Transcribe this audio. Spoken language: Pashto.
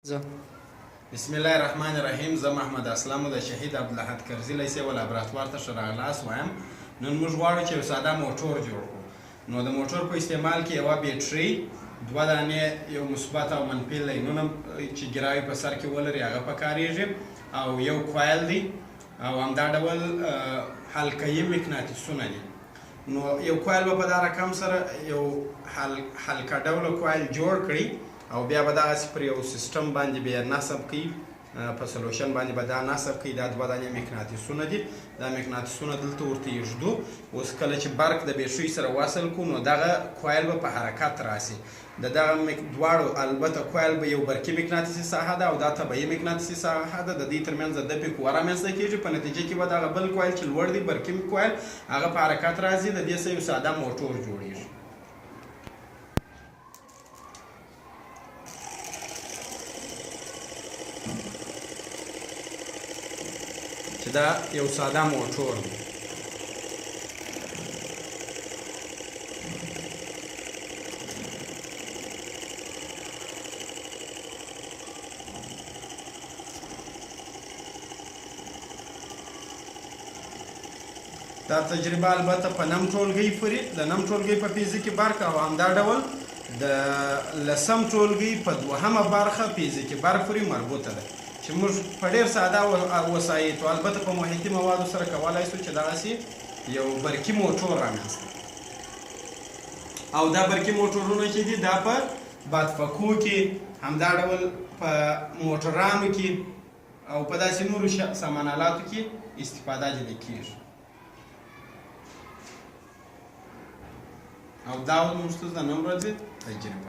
بسم الله الرحمن الرحیم. زه محمد اسلم د شهید عبدالحد کرزي لیسې و لابراتوار ته ښه راغلاست وایم. نن موږ غواړو چې یو ساده موټور جوړ کړو. نو د موټور په استعمال کې یوه بیټرۍ، دوه دانې یو مثبت او منفي لینونه چې ګراوي په سر کې ولري هغه پکارېږي، او یو کوایل دی او همدا ډول حلقه‌یي مقناطیسونه دي. نو یو کوایل به په دا رقم سره یو حلقه ډوله کوایل جوړ کړي او بیا به دغسې پر یو سیسټم باندې بیا نصب کړي، په سلوشن باندې به دا نصب کړي. دا دوه دانې مقناطیسونه دي، دا مقناطیسونه دلته ورته ایږدو. اوس کله چې برق د بیټرۍ سره وصل کړو نو دغه کوایل به په حرکت راسي. د دغه دواړو البته کوایل به یو برقي مقناطیسي ساحه ده او دا طبیعي مقناطیسي ساحه ده. د دې ترمنځ د دفع قوه رامنځته کېږي، په نتیجه کې به دغه بل کوایل چې لوړ دی برقي کوایل هغه په حرکت راځي، د دې څخه یو ساده موټور جوړیږي. چې دا یو ساده موټور دی. دا تجربه البته په نم ټولګۍ پورې، د نم ټولګۍ په فزیکي برخه او همدا ډول د لسم ټولګۍ په دوهمه برخه فزیکي برخه پورې مربوطه ده، چې موږ په ډېر ساده وسایطو البته په محیطي موادو سره کولی شو چې دغسې یو برقي موټور رامنځته. او دا برقي موټورونه چې دي دا په بادفکو کې، همدا ډول په موټرانو کې او په داسې نورو سامان آلاتو کې استفاده جدي کېږي. او دا موږ ته د نن ورځې تجربه